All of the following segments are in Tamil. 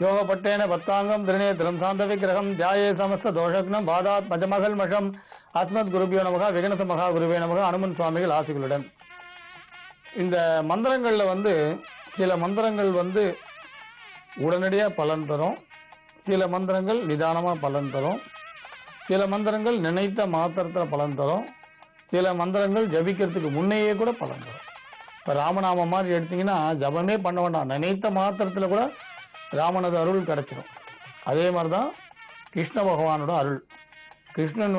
யோகப்பட்டேன பத்தாங்கம் திருநேத்திரம் சாந்த விக்கிரகம் தியாயே சமஸ்த தோஷக்னம் பாதாத் பஜமகள் மஷம் அஸ்மத் குருபியோ நமகா விகனச மகா குருவே நமகா அனுமன் சுவாமிகள் ஆசிகளுடன். இந்த மந்திரங்கள்ல சில மந்திரங்கள் உடனடியாக பலன் தரும், சில மந்திரங்கள் நிதானமாக பலன் தரும், சில மந்திரங்கள் நினைத்த மாத்திரத்தில் பலன் தரும், சில மந்திரங்கள் ஜபிக்கிறதுக்கு முன்னையே கூட பலன் தரும். இப்போ ராமநாமம் மாதிரி எடுத்தீங்கன்னா ஜபமே பண்ண வேண்டாம், நினைத்த மாத்திரத்தில் கூட ராமனது அருள் கிடைச்சிடும். அதே மாதிரி தான் கிருஷ்ண பகவானோட அருள். கிருஷ்ணன்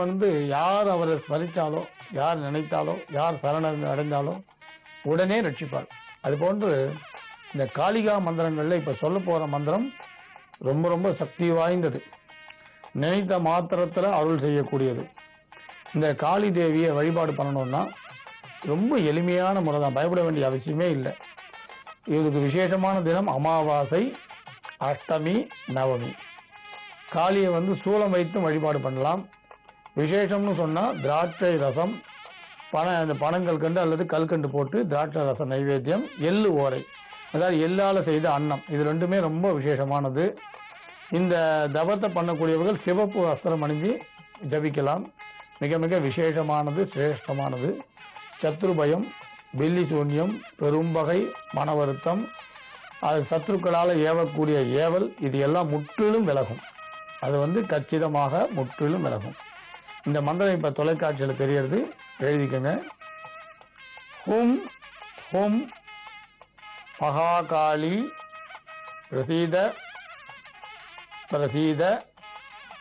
யார் அவரை ஸ்மரித்தாலோ, யார் நினைத்தாலோ, யார் சரண அடைந்தாலோ உடனே ரட்சிப்பார். அது போன்று இந்த காளிகா மந்திரங்கள்ல இப்ப சொல்ல போற மந்திரம் ரொம்ப ரொம்ப சக்தி வாய்ந்தது, நினைத்த மாத்திரத்துல அருள் செய்யக்கூடியது. இந்த காளி தேவியை வழிபாடு பண்ணணும்னா ரொம்ப எளிமையான முறை தான், பயப்பட வேண்டிய அவசியமே இல்லை. இதுக்கு விசேஷமான தினம் அமாவாசை, அஷ்டமி, நவமி. காளியை சூலம் வைத்து வழிபாடு பண்ணலாம். விசேஷம்னு சொன்னா திராட்சை ரசம், அந்த பனங்கள் கண்டு அல்லது கல்கண்டு போட்டு திராட்சை ரசம் நைவேத்தியம், எள்ளு ஓரை, அதாவது எள்ளால செய்த அன்னம், இது ரெண்டுமே ரொம்ப விசேஷமானது. இந்த தவத்தை பண்ணக்கூடியவர்கள் சிவப்பு வஸ்திரம் அணிஞ்சு ஜபிக்கலாம். மிக மிக விசேஷமானது, சிரேஷ்டமானது. சத்ரு பயம், பில்லி சூன்யம், பெரும்பகை, மன வருத்தம், அது சத்ருக்களால் ஏவக்கூடிய ஏவல், இது எல்லாம் முற்றிலும் விலகும். அது கச்சிதமாக முற்றிலும் விலகும். இந்த மந்திரம் இப்ப தொலைக்காட்சியில் தெரியறது, எழுதிக்கங்க. ஹும் ஹும் மகாகாளி பிரசீத பிரசீத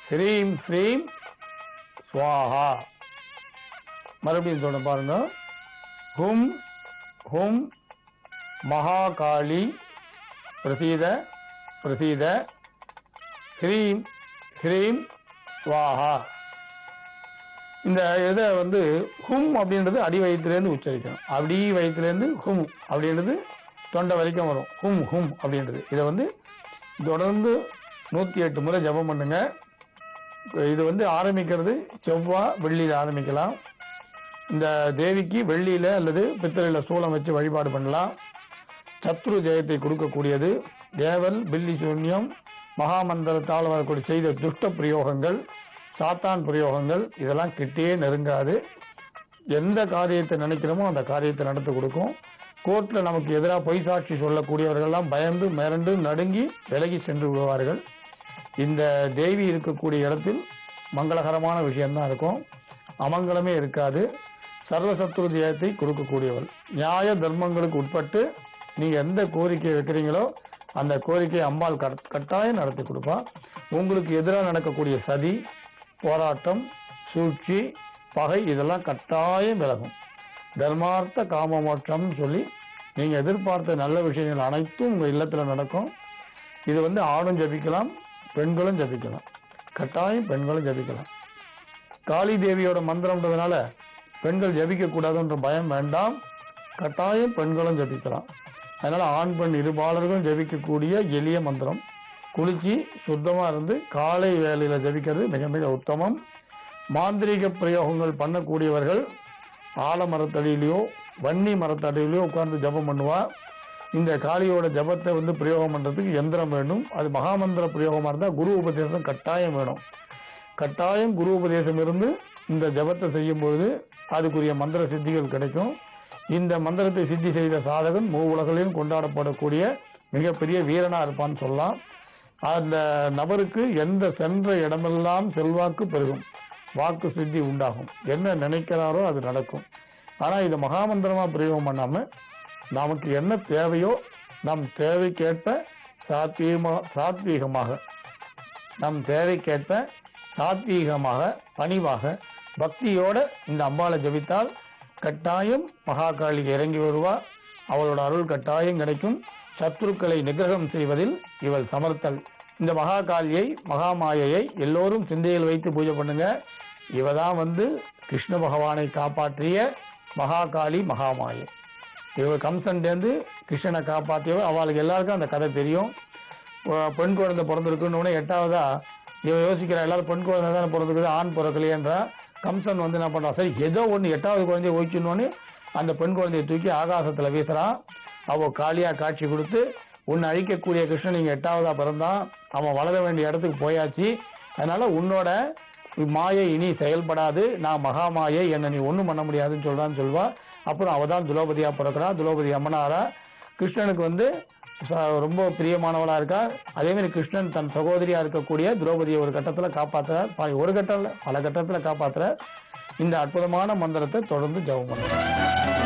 ஸ்ரீம் ஸ்ரீம் ஸ்வாஹா. மறுபடியும் சொல்ல பாருங்க. ஹும் ஹும் மகாகாளி பிரசீத பிரசீத ஹ்ரீம் ஹ்ரீம் ஸ்வாஹா. இந்த இதை ஹும் அப்படின்றது அடி வயிற்றுலேருந்து உச்சரிக்கணும். அடி வயிற்றுலேருந்து ஹும் அப்படின்றது தொண்டை வரைக்கும் வரும். ஹும் ஹும் அப்படின்றது இதை தொடர்ந்து 108 முறை ஜபம் பண்ணுங்க. இது ஆரம்பிக்கிறது செவ்வாய் வெள்ளியில ஆரம்பிக்கலாம். இந்த தேவிக்கு வெள்ளியில அல்லது பித்தளையில சூலம் வச்சு வழிபாடு பண்ணலாம். சத்ரு ஜெயத்தை கொடுக்கக்கூடியது. தேவல், பில்லி சூன்யம், மகாமந்திரத்தால் வரக்கூடிய செய்த துஷ்ட பிரயோகங்கள், சாத்தான் பிரயோகங்கள் இதெல்லாம் கிட்டே நெருங்காது. எந்த காரியத்தை நினைக்கிறோமோ அந்த காரியத்தை நடத்தி கொடுக்கும். கோர்ட்ல நமக்கு எதிராக பொய் சாட்சி சொல்லக்கூடியவர்கள்லாம் பயந்து மிரண்டு நடுங்கி விலகி சென்று விடுவார்கள். இந்த தேவி இருக்கக்கூடிய இடத்தில் மங்களகரமான விஷயம்தான் இருக்கும், அமங்கலமே இருக்காது. சர்வசத்ரு ஜெயத்தை கொடுக்கக்கூடியவள். நியாய தர்மங்களுக்கு உட்பட்டு நீங்க எந்த கோரிக்கையை வைக்கிறீங்களோ அந்த கோரிக்கையை அம்பாள் கட்டாயம் நடத்தி கொடுப்பா. உங்களுக்கு எதிராக நடக்கக்கூடிய சதி, போராட்டம், சூழ்ச்சி, பகை இதெல்லாம் கட்டாயம் விலகும். தர்மார்த்த காமமோட்சம் சொல்லி நீங்க எதிர்பார்த்த நல்ல விஷயங்கள் அனைத்தும் உங்க இல்லத்துல நடக்கும். இது ஆணும் ஜபிக்கலாம், பெண்களும் ஜபிக்கலாம். கட்டாயம் பெண்களும் ஜபிக்கலாம். காளி தேவியோட மந்திரம்ன்றதுனால பெண்கள் ஜபிக்க கூடாதுன்ற பயம் வேண்டாம். கட்டாயம் பெண்களும் ஜபிக்கலாம். அதனால ஆண் பெண் இருபாலர்களும் ஜபிக்கக்கூடிய எளிய மந்திரம். குளிச்சு சுத்தமா இருந்து காலை வேலையில ஜபிக்கிறது மிக மிக உத்தமம். மாந்திரீக பிரயோகங்கள் பண்ணக்கூடியவர்கள் ஆலமரத்தடியிலையோ வன்னி மரத்தடியிலையோ உட்கார்ந்து ஜபம் பண்ணுவா. இந்த காளியோட ஜபத்தை பிரயோகம் பண்றதுக்கு எந்திரம் வேண்டும். அது மகாமந்திர பிரயோகமா இருந்தா குரு உபதேசம் கட்டாயம் வேணும். கட்டாயம் குரு உபதேசம் இருந்து இந்த ஜபத்தை செய்யும் பொழுது அதுக்குரிய மந்திர சித்திகள் கிடைக்கும். இந்த மந்திரத்தை சித்தி செய்த சாதகன் உலகிலும் கொண்டாடப்படக்கூடிய மிகப்பெரிய வீரனா இருப்பான்னு சொல்லலாம். அந்த நபருக்கு எந்த சென்ற இடமெல்லாம் செல்வாக்கு பெருகும், வாக்கு சித்தி உண்டாகும். என்ன நினைக்கிறாரோ அது நடக்கும். ஆனா இது மகாமந்திரமா பிரயோகம் பண்ணாம நமக்கு என்ன தேவையோ நம் தேவைக்கேற்ப சாத்வீகமாக நம் தேவைக்கேற்ப சாத்வீகமாக பணிவாக பக்தியோட இந்த அம்பாளை ஜபித்தால் கட்டாயம் மகாகாளி இறங்கி வருவா. அவளோட அருள் கட்டாயம் கிடைக்கும். சத்ருக்களை நிகிரகம் செய்வதில் இவள் சமர்த்தல். இந்த மகாகாளியை, மகாமாயையை எல்லோரும் சிந்தையில் வைத்து பூஜை பண்ணுங்க. இவதான் கிருஷ்ண பகவானை காப்பாற்றிய மகாகாளி, மகாமாயை. இவ கம்சன்டேந்து கிருஷ்ணனை காப்பாற்றியவர். அவளுக்கு எல்லாருக்கும் அந்த கதை தெரியும். பெண் குழந்தை பிறந்திருக்குன்னு 8வதா இவ யோசிக்கிறா, எல்லாரும் பெண் குழந்தை தானே பிறந்திருக்குது, ஆண் பிறக்கலையேன்றா. கம்சன் என்ன பண்றான், சரி ஏதோ ஒன்று 8வது குழந்தைய ஓய்க்கணும்னு அந்த பெண் குழந்தையை தூக்கி ஆகாசத்துல வீசுறான். அவ காளியா காட்சி கொடுத்து உன்னை அழிக்கக்கூடிய கிருஷ்ணன் நீங்க 8வதா பிறந்தான், அவன் வளர வேண்டிய இடத்துக்கு போயாச்சு. அதனால உன்னோட மாயை இனி செயல்படாது, நான் மகாமாயை, என்னை நீ ஒண்ணும் பண்ண முடியாதுன்னு சொல்வா. அப்புறம் அவதான் துலோபதியா பிறக்கிறா. துலோபதி அம்மனாரா கிருஷ்ணனுக்கு ரொம்ப பிரியமானவளா இருக்கா. அதே மாதிரி கிருஷ்ணன் தன் சகோதரியா இருக்கக்கூடிய திரௌபதியை ஒரு கட்டத்துல காப்பாத்துற, ஒரு கட்டம் இல்ல பல கட்டத்துல காப்பாத்துற. இந்த அற்புதமான மந்திரத்தை தொடர்ந்து ஜெபம் பண்ணுங்க.